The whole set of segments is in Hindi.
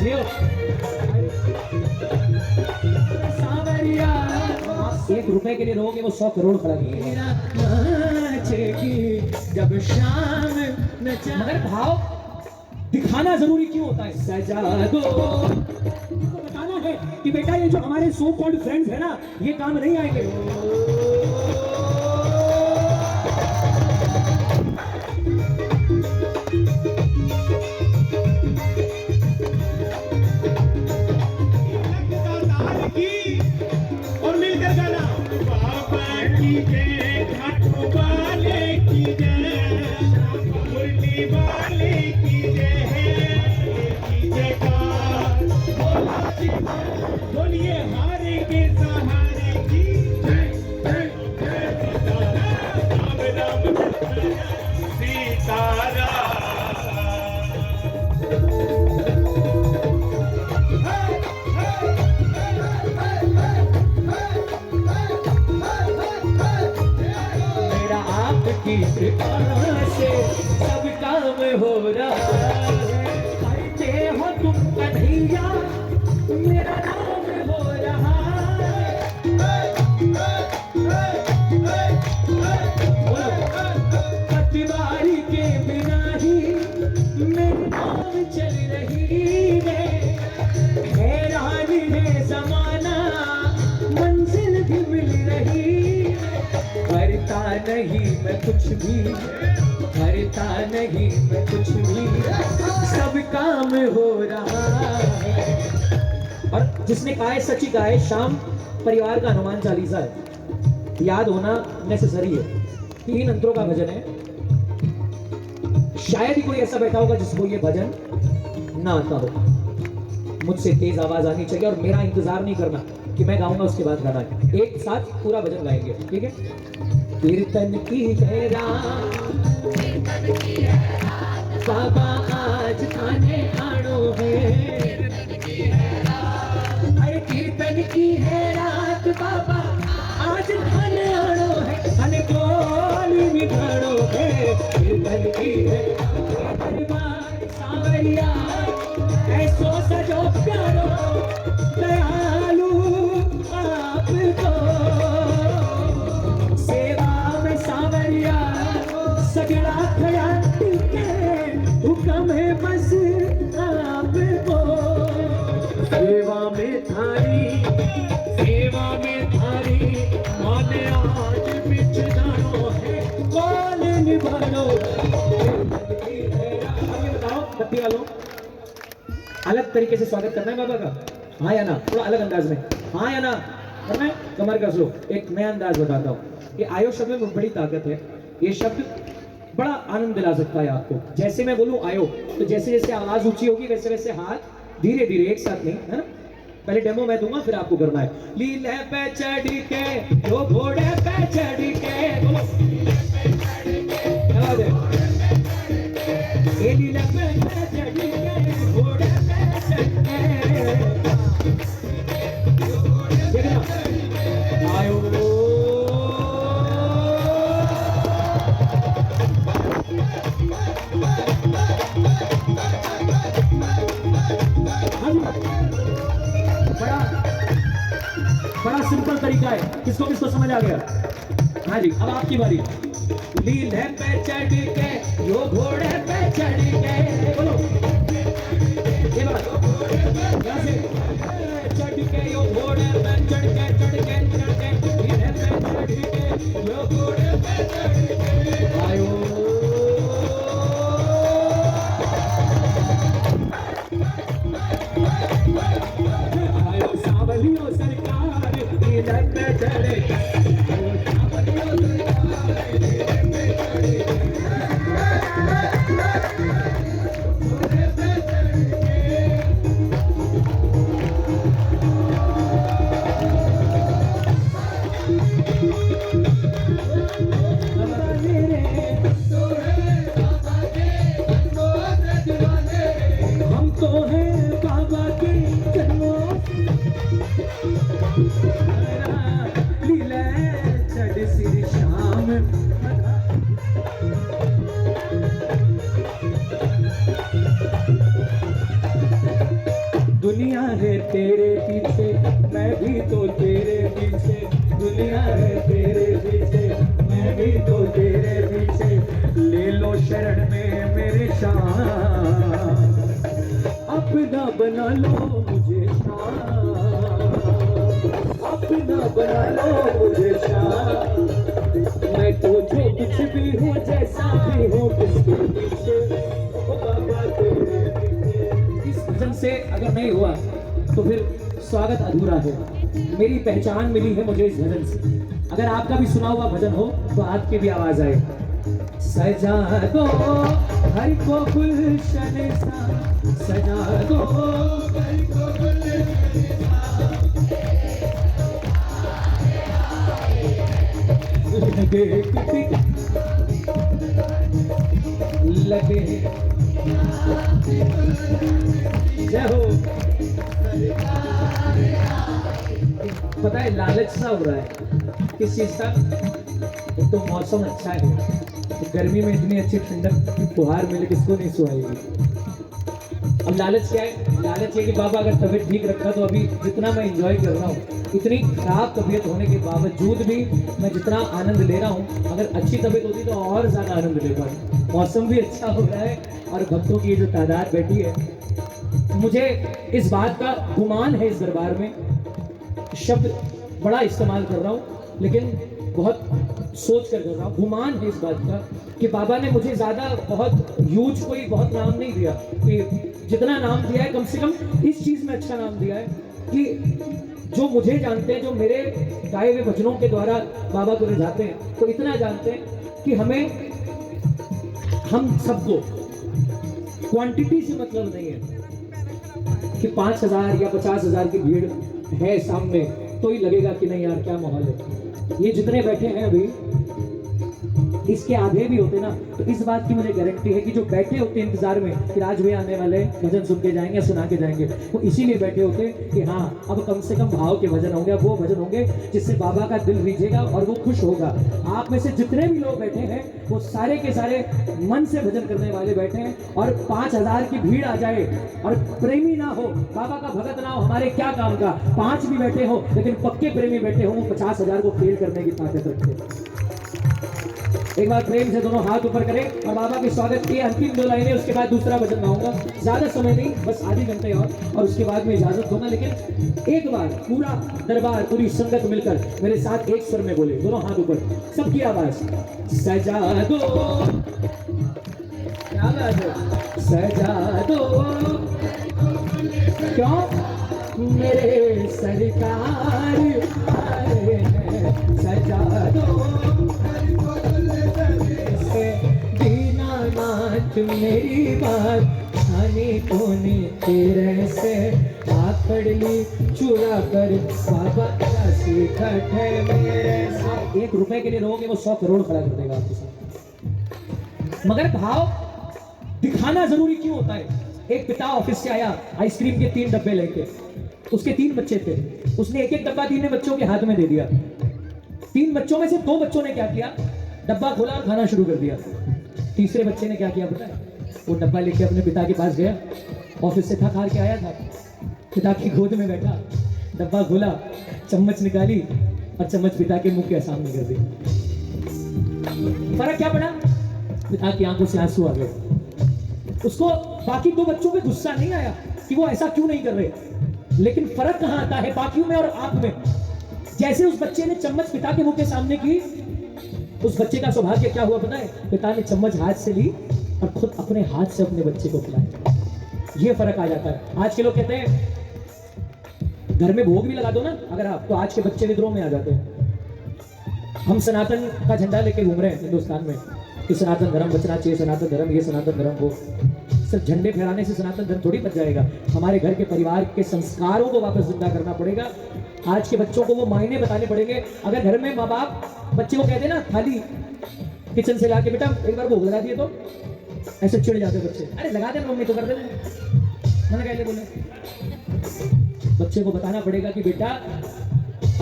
जियो। ₹1 के लिए रहोगे वो 100 करोड़ खड़ा करेगा। जब शाम नचा मगर भाव दिखाना जरूरी क्यों होता है? सजा दो, बताना है कि बेटा ये जो हमारे सो कॉल्ड फ्रेंड्स है ना, ये काम नहीं आएंगे। और मिलकर गाना बाबा की जय, घाटों वाले की जय, मुरली वाले की जयकार, बोलिए हारे के सहारे की जय जय जय, राम राम सीताराम। आपकी कृपा से सब काम हो रहा है। करते हो तुम कन्हैया, मेरा नाम हो रहा है। पतिवारी के बिना ही मेरी नाम चल रही है। हैरान है जमाना, मंजिल भी मिल रही है। करता नहीं मैं कुछ भी, करता नहीं मैं कुछ भी, सब काम हो रहा है। और जिसने कहा है सच ही कहा है, शाम परिवार का हनुमान चालीसा है, याद होना नेसेसरी है। 3 अंतरों का भजन है। शायद ही कोई ऐसा बैठा होगा जिसको ये भजन ना आता हो। मुझसे तेज आवाज आनी चाहिए और मेरा इंतजार नहीं करना कि मैं गाऊंगा उसके बाद गाना है। एक साथ पूरा भजन गाएंगे, ठीक है? कीर्तन की है रात, बाबा आज थाने आनो है। अरे कीर्तन की है रात, बाबा आज थाने आनो है। अने गोली निभानो है, कीर्तन की है सावरिया, ऐसो सजो प्यारो दयालु आपको। सगड़ा खड़ा टिके, हुक्म है बस आपको। सेवा में थारी, सेवा में थारी, माने आज बिछ जानो है, कौन निभानो। बताओ बत्ती वालों, अलग तरीके से स्वागत करना है बाबा का, हाँ या ना? थोड़ा अलग अंदाज में, हाँ या ना करना है? कमर कस लो। एक नया अंदाज बताता हूँ। ये आयो शब्द में बड़ी ताकत है। ये शब्द बड़ा आनंद दिला सकता है आपको। जैसे मैं बोलूं आयो, तो जैसे जैसे आवाज ऊंची होगी वैसे वैसे हाथ धीरे धीरे, एक साथ नहीं, है ना? पहले डेमो मैं दूंगा, फिर आपको करना है। लीले पे चढ़ के, जो घोड़े पे चढ़ के, बोलो ये लीले पे चढ़ के, घोड़े पे चढ़ के, देखना आयो। बड़ा सिंपल तरीका है, किसको किसको समझ आ गया? हाँ जी, अब आपकी बारी। लीले पे चढ़ के, यो घोड़े पे चढ़ के, बोलो ये बात यहाँ से। चढ़ के यो घोड़े पे चढ़ के, चढ़ के चढ़ के, लीले पे चढ़ के, यो घोड़े पे चढ़ के, आयो सावलियों सरकार, लीले पे चढ़े, दुनिया है तेरे पीछे, मैं भी तो तेरे पीछे, दुनिया है तेरे पीछे, मैं भी तो तेरे पीछे, ले लो शरण में मेरे शान, अपना बना लो मुझे शान, अपना बना लो मुझे शान, मैं तो जो कुछ भी हूँ जैसा भी हूँ किसके पीछे, ओ बाबा तेरे पीछे। इस भजन से अगर नहीं हुआ तो फिर स्वागत अधूरा है। मेरी पहचान मिली है मुझे इस भजन से। अगर आपका भी सुना हुआ भजन हो तो आपकी भी आवाज आए। सजा दो हर को गुलशन सा, सजा दो हर को गुलशन सा, लगे कितनी लगे, जय हो। पता है लालच सा हो रहा है किस चीज का? एक तो मौसम अच्छा है, तो गर्मी में इतनी अच्छी ठंडक की फुहार मिले किसको नहीं सुहाएगी। अब लालच क्या है? लालच है कि बाबा अगर तबीयत ठीक रखा तो अभी जितना मैं एंजॉय कर रहा हूँ, इतनी खराब तबीयत होने के बावजूद भी मैं जितना आनंद ले रहा हूँ, अगर अच्छी तबीयत होती तो और ज्यादा आनंद ले पाऊँ। मौसम भी अच्छा हो रहा है और भक्तों की जो तादाद बैठी है, मुझे इस बात का गुमान है, इस दरबार में शब्द बड़ा इस्तेमाल कर रहा हूँ लेकिन बहुत सोच कर रहा हूँ, गुमान है इस बात का कि बाबा ने मुझे ज्यादा बहुत ह्यूज कोई बहुत नाम नहीं दिया, कि जितना नाम दिया है कम से कम इस चीज में अच्छा नाम दिया है कि जो मुझे जानते हैं, जो मेरे गाए हुए भजनों के द्वारा बाबा को रिझाते हैं, तो इतना जानते हैं कि हम सबको क्वांटिटी से मतलब नहीं है कि 5,000 या 50,000 की भीड़ है सामने तो ही लगेगा कि नहीं यार क्या माहौल है। ये जितने बैठे हैं अभी, इसके आधे भी होते ना तो इस बात की मुझे गारंटी है कि जो बैठे होते इंतजार में कि राज भैया आने वाले भजन सुन के जाएंगे, सुना के जाएंगे, वो इसीलिए बैठे होते कि हाँ अब कम से कम भाव के भजन होंगे, वो भजन होंगे जिससे बाबा का दिल रीझेगा और वो खुश होगा। आप में से जितने भी लोग बैठे हैं वो सारे के सारे मन से भजन करने वाले बैठे हैं, और 5,000 की भीड़ आ जाए और प्रेमी ना हो, बाबा का भगत ना हो, हमारे क्या काम का। 5 भी बैठे हो लेकिन पक्के प्रेमी बैठे हो, वो 50,000 को फेल करने की ताकत रखते हैं। एक बार प्रेम से दोनों हाथ ऊपर करें और बाबा के स्वागत की अंतिम 2 लाइनें, उसके बाद दूसरा भजन गाऊंगा। ज्यादा समय नहीं, बस आधे घंटे और उसके बाद में इजाजत दूंगा। लेकिन एक बार पूरा दरबार, पूरी संगत मिलकर मेरे साथ एक स्वर में बोले, दोनों हाथ ऊपर, सबकी आवाज। सजा दो, क्या बात है, सजा दो, क्यों मेरे सरकार आए हैं, सजा दो दीनानाथ मेरी बात, खाने कोने तेरे से आखड़ ली चुरा कर बाबा का सीखट है मेरे साथ। 1 रुपए के लिए रहोगे वो 100 करोड़ खड़ा कर देगा आपके साथ। मगर भाव दिखाना जरूरी क्यों होता है? एक पिता ऑफिस से आया आइसक्रीम के 3 डब्बे लेके, उसके 3 बच्चे थे, उसने एक डब्बा 3 बच्चों के हाथ में दे दिया। 3 बच्चों में से 2 बच्चों ने क्या किया, डब्बा खोला और खाना शुरू कर दिया। तीसरे बच्चे ने क्या किया पता है? वो डब्बा लेके अपने पिता के पास गया, ऑफिस से थक हार के आया था, पिता की गोद में बैठा, डब्बा खोला, चम्मच निकाली और चम्मच पिता के मुंह के सामने कर दी। फर्क क्या पड़ा? पिता की आंखों से आंसू आ गए। उसको बाकी 2 बच्चों पे गुस्सा नहीं आया कि वो ऐसा क्यों नहीं कर रहे, लेकिन फर्क कहां आता है बाकियों में और आप में। जैसे उस बच्चे ने चम्मच पिता के मुंह के सामने की, उस बच्चे का सौभाग्य क्या हुआ पता है? पिता ने चम्मच हाथ से ली और खुद अपने हाथ से अपने बच्चे को खिलाया। ये फर्क आ जाता है। आज के लोग कहते हैं घर में भोग भी लगा दो ना अगर आप, तो आज के बच्चे विद्रोह में आ जाते हैं। हम सनातन का झंडा लेके घूम रहे हैं हिंदुस्तान में कि सनातन धर्म बचना चाहिए, सनातन धर्म ये, सनातन धर्म वो। सिर्फ झंडे फहराने से सनातन धर्म थोड़ी बच जाएगा। हमारे घर के परिवार के संस्कारों को वापस जिंदा करना पड़ेगा। आज के बच्चों को वो मायने बताने पड़ेंगे। अगर घर में माँ बाप बच्चे को कहते ना थाली किचन से लाके बेटा एक बार भोग लगा दिए, तो ऐसे चिढ़ जाते बच्चे, अरे लगा दे मम्मी तो कर दे, मैंने कहले बोले। बच्चे को बताना पड़ेगा कि बेटा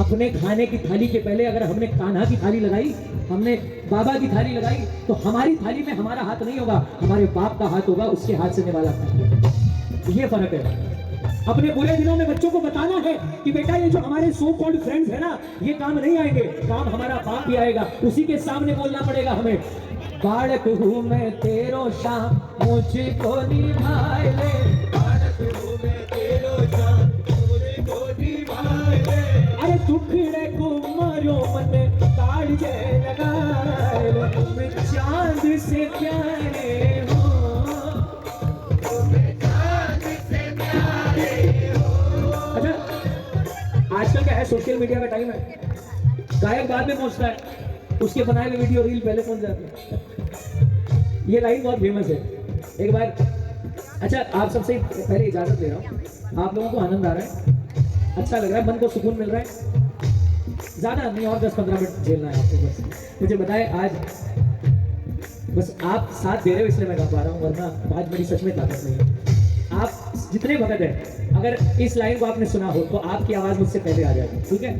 अपने खाने की थाली के पहले अगर हमने कान्हा की थाली लगाई, हमने बाबा की थाली लगाई, तो हमारी थाली में हमारा हाथ नहीं होगा, हमारे बाप का हाथ होगा, उसके हाथ से निवाला। ये फर्क है। अपने बुरे दिनों में बच्चों को बताना है कि बेटा ये जो हमारे सो कॉल्ड फ्रेंड्स है ना, ये काम नहीं आएंगे, काम हमारा बाप ही आएगा, उसी के सामने बोलना पड़ेगा हमें। बालक हूँ मैं तेरो शाम मुझको निभाए ले, बालक हूँ मैं तेरो शाम मुझको निभाए ले, अरे टुकड़े को मारो मन काट जे लगाए ले, मैं चांद से प्यारे हो, मैं चांद से प्यारे हो। अच्छा, आजकल क्या है, सोशल मीडिया का टाइम है, गायक बाद में पहुंचता है, उसके बनाए हुए वीडियो रील पहले पहुंच जाती है। ये लाइन बहुत फेमस है। एक बार, अच्छा आप सबसे पहले इजाजत ले रहा हूँ, आप लोगों को आनंद आ रहा है, अच्छा लग रहा है, मन को सुकून मिल रहा है, ज्यादा नहीं और 10-15 मिनट झेलना है आपको। बस मुझे बताए, आज बस आप साथ दे रहे हो इसलिए मैं गा पा रहा हूँ, वरना आज मेरी सच में ताकत नहीं है। आप जितने भगत हैं, अगर इस लाइन को आपने सुना हो तो आपकी आवाज मुझसे पहले आ जाएगी, ठीक है।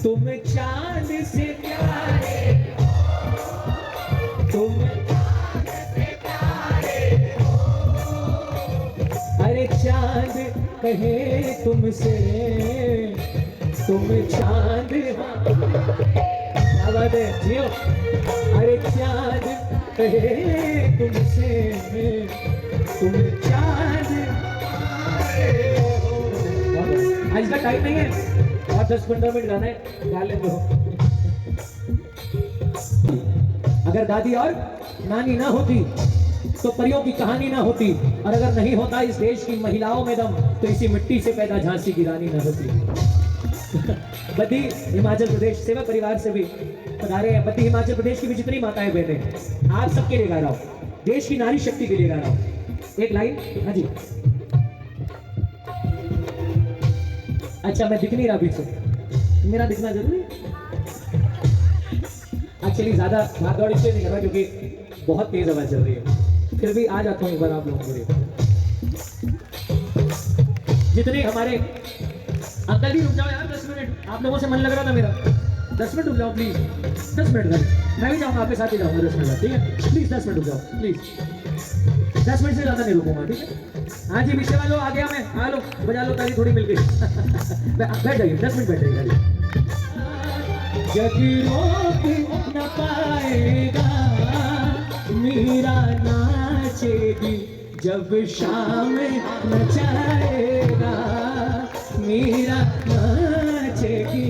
तुम चांद से प्यारे हो, तुम चांद से प्यारे हो, अरे चांद कहे तुमसे, तुम चांद आवाज है जियो, अरे चांद कहे तुमसे, तुम चांद आज का टाइम नहीं है, और 10-15 मिनट गाना है, गा लेते हो। अगर दादी और नानी ना होती तो परियों की कहानी ना होती, और अगर नहीं होता इस देश की महिलाओं में दम तो इसी मिट्टी से पैदा झांसी की रानी ना होती। बद्दी हिमाचल प्रदेश सेवा परिवार से भी पधारे हैं। बद्दी हिमाचल प्रदेश की भी जितनी माताएं बहनें, आप सबके लिए गा रहा हूँ, देश की नारी शक्ति के लिए गा रहा हूँ। एक लाइन, हाँ जी। अच्छा मैं दिख नहीं रहा पीछे, मेरा दिखना जरूरी है। एक्चुअली ज्यादा भाग दौड़ इसलिए नहीं कर रहा क्योंकि बहुत तेज आवाज चल रही है, फिर भी आ जाता हूँ एक बार आप लोगों को। जितने हमारे अंकल भी रुक जाओ यार 10 मिनट, आप लोगों से मन लग रहा था मेरा, 10 मिनट रुक जाओ प्लीज, 10 मिनट तक मैं भी जाऊँगा, आपके साथ ही जाऊँगा 10 मिनट, ठीक है प्लीज 10 मिनट रुक जाओ प्लीज, 10 मिनट से ज्यादा नहीं रुकूंगा, ठीक है। हाँ जी पीछे वालों आ गया मैं, आ लो बजा लो ताली थोड़ी मिल गई। बैठ जाइए 10 मिनट बैठ जाइए। जग रोक न पाएगा मीरा नाचेगी जब शाम नचाएगा, मीरा नाचेगी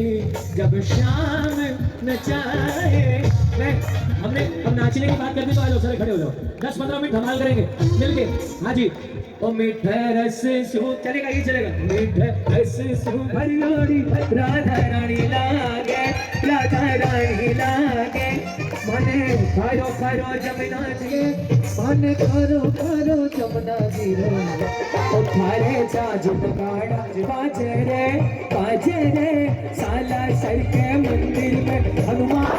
जब शाम नचाए। हमने हम नाचने की बात करते तो आ जाओ सारे खड़े हो जाओ, 10-15 मिनट धमाल करेंगे मिलके। हाँ जी, ओ मीठे रस सु चलेगा, ये चलेगा। मीठे रस सु भरियोड़ी राधा रानी लागे, राधा रानी लागे, मने करो करो जमुना जी, मने करो करो जमुना जी रो, ओ थारे जाजुन काड़ा बाजे रे साला सर के मंदिर में हनुमान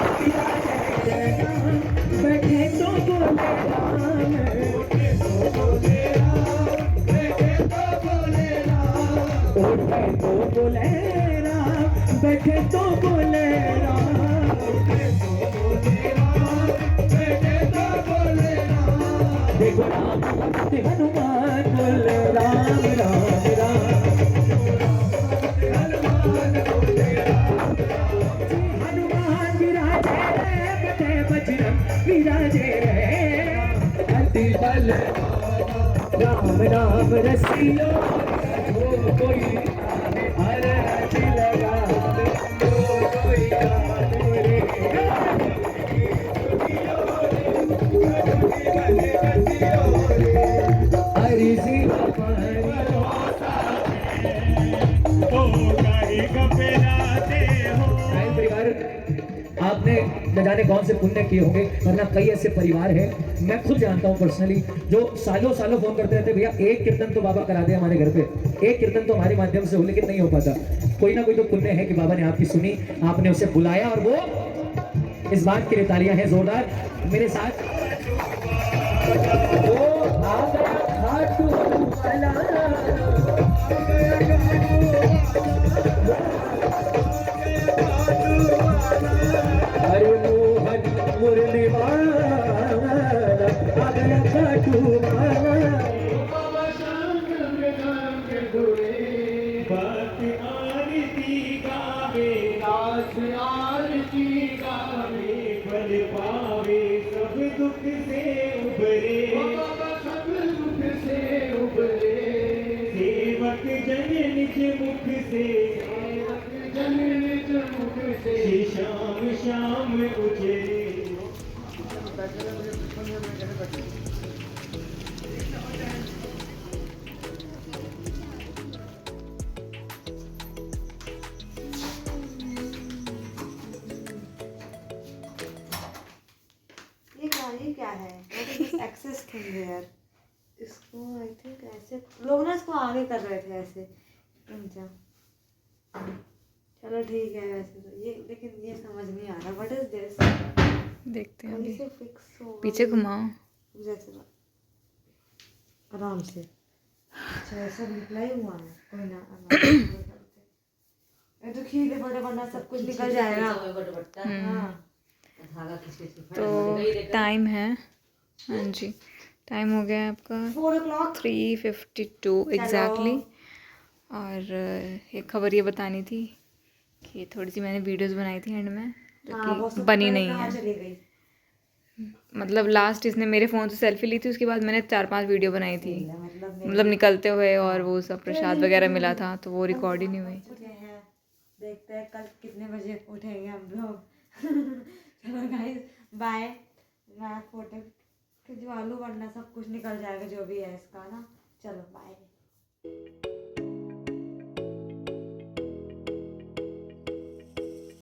बैठे तो बोले राम, बैठे तो बोले राम, बैठे तो बोले राम, बैठे तो बोले राम, बैठे तो बोले राम, बैठे तो बोले राम, देखो राम हनुमान बोले राम राम राम, हनुमान बोले राम, हनुमान विराजे बटे बजरंग विराजे अति बल राम राम रसियो, जो कोई हर हर लगा जो कोई हरि सी परिवार आपने न जाने कौन से पुण्य किए होंगे, वरना कई ऐसे परिवार हैं, मैं खुद जानता हूँ पर्सनली, जो सालों सालों फोन करते रहते, भैया एक कीर्तन तो बाबा करा दे हमारे घर पे, एक कीर्तन तो हमारे माध्यम से हो, लेकिन नहीं हो पाता। कोई ना कोई तो पुण्य है कि बाबा ने आपकी सुनी, आपने उसे बुलाया, और वो इस बात के लिए तालियां हैं जोरदार मेरे साथ। हरि मोहन मुरली वाला आ गया खाटू वाला, कि शाम शाम मुझे ये क्या है? What is this access thing here? इसको आई थिंक ऐसे लोग ना इसको आगे कर रहे थे ऐसे। अच्छा चलो ठीक है वैसे तो ये, लेकिन ये समझ नहीं आ रहा व्हाट इज दिस। देखते हैं अभी। कैसे फिक्स होगा पीछे घुमाओ। जैसे आराम से। अच्छा ऐसा निकला ही हुआ है, कोई ना आराम से करते। ये तो खीले बड़े वरना सब कुछ निकल जाएगा। हाँ तो टाइम है, हाँ जी टाइम हो गया है आपका 4 o'clock। 3:52 एग्जैक्टली। और एक खबर ये बतानी थी कि थोड़ी सी मैंने वीडियोस बनाई थी एंड में जो हाँ, वो कि सब बनी पता नहीं कहाँ है। चली गई। मतलब लास्ट इसने मेरे फ़ोन से सेल्फी ली थी, उसके बाद मैंने 4-5 वीडियो बनाई थी मतलब निकलते हुए, और वो सब प्रसाद वगैरह मिला था तो वो रिकॉर्ड ही नहीं हुई। उठे हैं, देखते हैं कल कितने बजे उठेंगे हम लोग। चलो गाइस बाय। मैं फोटो खिंचवा लूँ वरना सब कुछ निकल जाएगा जो भी है इसका ना। चलो बाय।